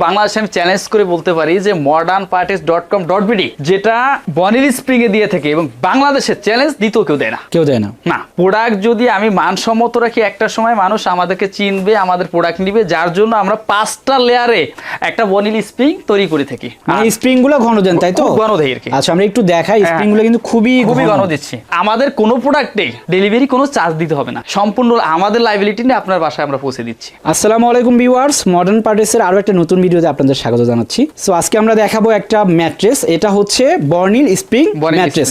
বাংলাদেশে আমি চ্যালেঞ্জ করে বলতে পারি যে modernparties.com.bd যেটা বনিল স্প্রিং এ দিয়ে থাকে এবং বাংলাদেশে চ্যালেঞ্জ দ্বিতীয় কেউ দেয় না না প্রোডাক্ট যদি আমি মানসম্মত রাখি একটা সময় মানুষ আমাদেরকে চিনবে, আমাদের প্রোডাক্ট নিবে, যার জন্য আমরা 5টা লেয়ারে একটা বনিল স্প্রিং তৈরি করে থাকি। এই স্প্রিং গুলো ঘন দেন তাই তো? ঘন দেই আর কি। আচ্ছা আমরা একটু দেখাই, স্প্রিং গুলো কিন্তু খুবই ঘন দিচ্ছি। আমাদের কোনো প্রোডাক্টে ডেলিভারি কোনো চার্জ দিতে হবে না, সম্পূর্ণ আমাদের লাইবিলিটি নিয়ে আপনার বাসায় আমরা পৌঁছে দিচ্ছি। আসসালামু আলাইকুম ভিউয়ার্স, মডার্ন পার্টিস এর আরো একটা নতুন ভিডিওতে আপনাদের স্বাগত জানাচ্ছি। সো আজকে আমরা দেখাবো একটা ম্যাট্রেস, এটা হচ্ছে বর্নিল স্প্রিং ম্যাট্রেস।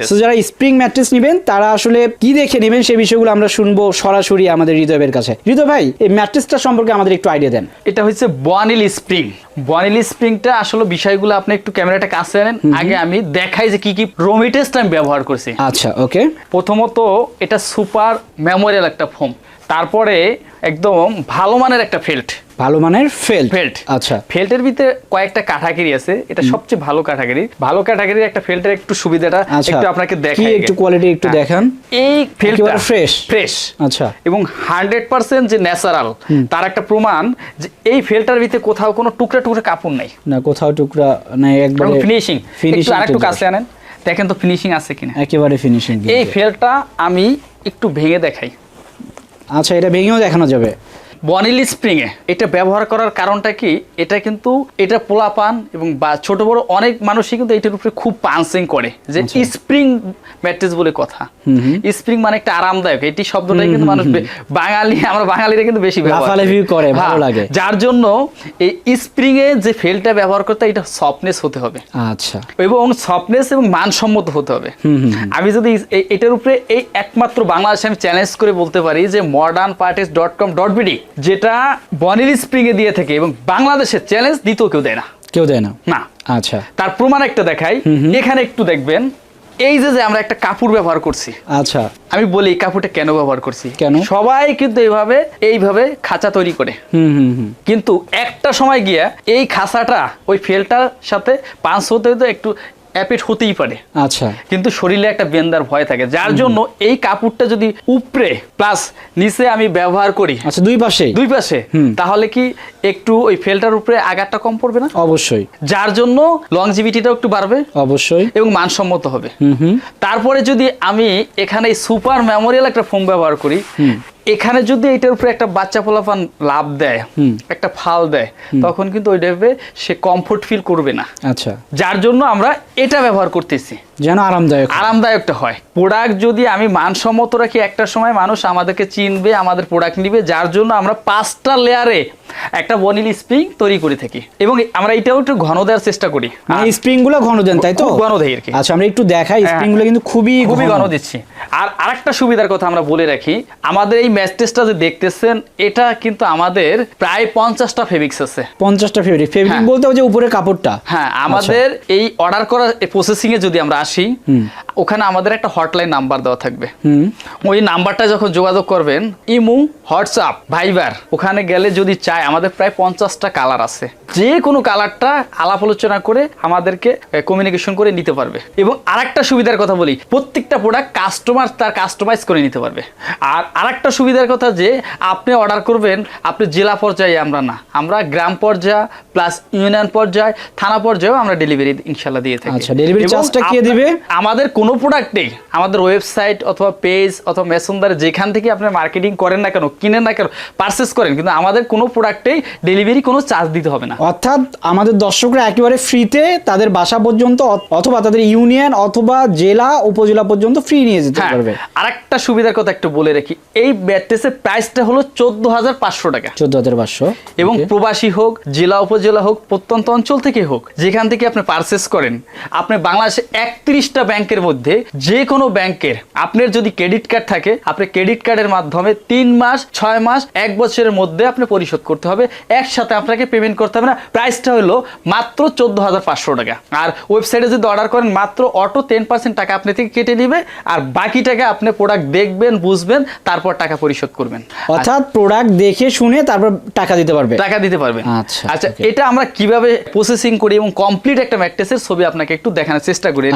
সো যারা স্প্রিং ম্যাট্রেস নেবেন তারা আসলে কি দেখে নেবেন সেই বিষয়গুলো আমরা শুনবো সরাসরি আমাদের হৃদয় ভাইয়ের কাছে। হৃদয় ভাই, এই ম্যাট্রেসটা সম্পর্কে আমাদের একটু আইডিয়া দেন। এটা হচ্ছে বনিল স্প্রিং। বনিল স্প্রিংটা আসলে বিষয়গুলো আপনি একটু ক্যামেরাটা কাছে আনেন, আগে আমি দেখাই যে কি কি রো মেটেরিয়ালস আমি ব্যবহার করছি। আচ্ছা ওকে। প্রথমত এটা সুপার মেমোরিয়াল একটা ফোম, তারপরে একদম ভালো মানের একটা ফেল্ট। ভালো মানের ফেল্ট। আচ্ছা, ফেল্টের ভিতরে কয়েকটা ক্যাটাগরি আছে, এটা সবচেয়ে ভালো ক্যাটাগরি। ভালো ক্যাটাগরির একটা ফেল্টের একটু সুবিধাটা একটু আপনাকে দেখাই, একটু কোয়ালিটি একটু দেখান। এই ফেল্টটা ফ্রেশ। আচ্ছা, এবং 100% যে ন্যাচারাল, তার একটা প্রমাণ যে এই ফেল্টার ভিতরে কোথাও কোনো টুকরা টুকরা কাপড় নাই, না কোথাও টুকরা নাই, একবারে ফিনিশিং। একটু আরেকটু কাছে আনেন, দেখেন তো ফিনিশিং আছে কিনা। একেবারে ফিনিশিং। এই ফেল্টটা আমি একটু ভেঙে দেখাই। আচ্ছা, এটা ভেঙেও দেখানো যাবে। বনিল স্প্রিং এ এটা ব্যবহার করার কারণটা কি, এটা কিন্তু এটা পোলাপান এবং ছোট বড় অনেক মানুষই কিন্তু এটার উপরে খুব পাঞ্চিং করে যে স্প্রিং ম্যাট্রেস বলে কথা। স্প্রিং মানে একটা আরামদায়ক, এটি শব্দটাই কিন্তু মানুষ আমরা বাঙালিরা কিন্তু বেশি ব্যবহার করে, ভালো লাগে। যার জন্য এই স্প্রিং এ যে ফেলটা ব্যবহার করতে এটা সফটনেস হতে হবে। আচ্ছা, এবং সফটনেস এবং মানসম্মত হতে হবে। আমি যদি এটার উপরে এই একমাত্র বাংলাদেশে আমি চ্যালেঞ্জ করে বলতে পারি যে modernparties.com.bd যেটা বনিল স্প্রিং এ দিয়ে থাকে এবং বাংলাদেশে চ্যালেঞ্জ দ্বিতীয় কেউ দেয় না। আচ্ছা, তার প্রমাণ একটা দেখাই। এখানে একটু দেখবেন, এই যে আমরা একটা কাপড় ব্যবহার করছি। আচ্ছা, আমি বলি এই কাপড়টা কেন ব্যবহার করছি। কেন? সবাই কিন্তু এইভাবে খাঁচা তৈরি করে, কিন্তু একটা সময় গিয়া এই খাঁচাটা ওই ফেলটার সাথে পাঁচ হতে একটু অ্যাপিট হতেই পারে। আচ্ছা, কিন্তু শরীরে একটা বেন্দার ভয় থাকে, যার জন্য এই কাপড়টা যদি উপরে প্লাস নিচে আমি ব্যবহার করি, আচ্ছা দুই পাশে, তাহলে কি একটু ওই ফেলটার উপরে আঘাতটা কম পড়বে না? অবশ্যই। যার জন্য লংজিভিটিটাও একটু বাড়বে, অবশ্যই, এবং মানসম্মত হবে। তারপরে যদি আমি এখানে সুপার মেমোরিয়াল একটা ফোম ব্যবহার করি, এখানে যদি এটার উপরে একটা বাচ্চা পোলাপান লাভ দেয়, একটা ফাল দেয়, তখন কিন্তু ওই টাইপে সে কমফোর্ট ফিল করবে না। আচ্ছা, যার জন্য আমরা এটা ব্যবহার করতেছি যেন আরামদায়কটা হয়। প্রোডাক্ট যদি আমি মানসম্মত রাখি একটা সময় মানুষ আমাদেরকে চিনবে, আমাদের প্রোডাক্ট নিবে, যার জন্য আমরা 5টা লেয়ারে একটা বনিল স্প্রিং তৈরি করে থাকি এবং আমরা এটাও একটু ঘন দেওয়ার চেষ্টা করি। স্প্রিং গুলো ঘন দেন তাই তো? ঘন দেই আর কি। আচ্ছা, আমরা একটু দেখাই, স্প্রিং গুলো কিন্তু খুবই ঘন দিচ্ছি। আর আরেকটা সুবিধার কথা আমরা বলে রাখি, আমাদের এই ম্যাট্রেসটা যে দেখতেছেন, এটা কিন্তু আমাদের প্রায় 50টা ফেব্রিক্স আছে। 50টা ফেব্রিক বলতে ওই যে উপরে কাপড়টা। হ্যাঁ, আমাদের এই অর্ডার করার প্রসেসিং এ যদি আমরা আসি, ওখানে আমাদের একটা হটলাইন নাম্বার দেওয়া থাকবে। ওই নাম্বারটা যখন যোগাযোগ করবেন, ইমো, হোয়াটসঅ্যাপ, ভাইবার, ওখানে গেলে যদি চাই, আমাদের প্রায় 50টা কালার আছে, যে কোনো কালারটা আলাপ আলোচনা করে আমাদেরকে কমিউনিকেশন করে নিতে পারবে। এবং আরেকটা সুবিধার কথা বলি, প্রত্যেকটা প্রোডাক্ট কাস্টমার তার কাস্টমাইজ করে নিতে পারবে। আর আরেকটা সুবিধার কথা যে আপনি অর্ডার করবেন, আপনি জেলা পর্যায়ে আমরা গ্রাম পর্যায়ে প্লাস ইউনিয়ন পর্যায়ে, থানা পর্যায়েও আমরা ডেলিভারি ইনশাআল্লাহ দিয়ে থাকি। আচ্ছা, ডেলিভারি চার্জটা কে দিবে? আমাদের কোনো প্রোডাক্টে আমাদের ওয়েবসাইট অথবা পেজ অথবা মেসেঞ্জারে যেখান থেকে আপনি মার্কেটিং করেন না কেন, কিনেন না কেন, পারচেজ করেন, কিন্তু আমাদের কোনো প্রোডাক্টেই ডেলিভারি কোনো চার্জ দিতে হবে না। অর্থাৎ আমাদের দর্শকরা একেবারে ফ্রিতে তাদের বাসা পর্যন্ত অথবা তাদের ইউনিয়ন অথবা জেলা উপজেলা পর্যন্ত ফ্রি নিয়ে যেতে পারবে। আরেকটা সুবিধার কথা একটু বলে রাখি, এই ম্যাট্রেসের প্রাইসটা হলো 14,500 টাকা। 14,500। এবং প্রবাসী হোক, জেলা উপজেলা হোক, প্রত্যন্ত অঞ্চল থেকে হোক, যেখান থেকে আপনি পারচেস করেন, আপনি বাংলাদেশে 31টা ব্যাংকের মধ্যে যে কোনো ব্যাংকের আপনার যদি ক্রেডিট কার্ড থাকে, আপনি ক্রেডিট কার্ডের মাধ্যমে 3 মাস, 6 মাস, 1 বছরের মধ্যে আপনি পরিশোধ করতে হবে, একসাথে আপনাকে পেমেন্ট করতে হবে না। প্রাইসটা হলো মাত্র 14,500 টাকা। আর ওয়েবসাইটে যদি অর্ডার করেন, মাত্র অটো 10% টাকা আপনি থেকে কেটে নেবে, আর বাকি টাকা আপনি প্রোডাক্ট দেখবেন, বুঝবেন, তারপর টাকা পরিশোধ করবেন। অর্থাৎ প্রোডাক্ট দেখে শুনে তারপর টাকা দিতে পারবেন। আচ্ছা, এটা আমরা কিভাবে প্রসেসিং করি এবং কমপ্লিট একটা ম্যাট্রেসের ছবি আপনাকে একটু দেখানোর চেষ্টা করি।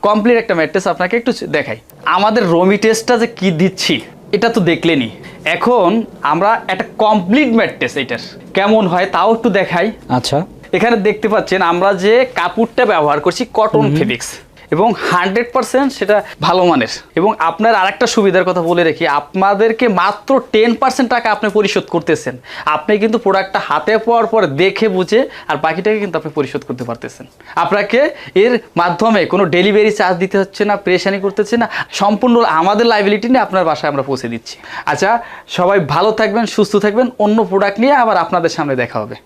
কমপ্লিট একটা ম্যাট্রেস আপনাকে একটু দেখাই। আমাদের র মেটেরিয়ালসটা যে কি দিচ্ছি, এটা তো দেখলেনি। এখন আমরা একটা কমপ্লিট ম্যাট্রেস এটার কেমন হয় তাও একটু দেখাই। আচ্ছা, এখানে দেখতে পাচ্ছেন আমরা যে কাপড়টা ব্যবহার করছি কটন ফেব্রিক্স এবং 100% সেটা ভালো মানের। এবং আপনার আরেকটা সুবিধার কথা বলে রাখি, আপনাদেরকে মাত্র 10% টাকা আপনি পরিশোধ করতেছেন। আপনি কিন্তু প্রোডাক্টটা হাতে পাওয়ার পর দেখে বুঝে আর বাকিটাকে কিন্তু আপনি পরিশোধ করতে পারতেছেন। আপনাকে এর মাধ্যমে কোনো ডেলিভারি চার্জ দিতে হচ্ছে না, প্রেশানি করতেছে না, সম্পূর্ণ আমাদের লাইবিলিটি নিয়ে আপনার বাসায় আমরা পৌঁছে দিচ্ছি। আচ্ছা, সবাই ভালো থাকবেন, সুস্থ থাকবেন। অন্য প্রোডাক্ট নিয়ে আবার আপনাদের সামনে দেখা হবে।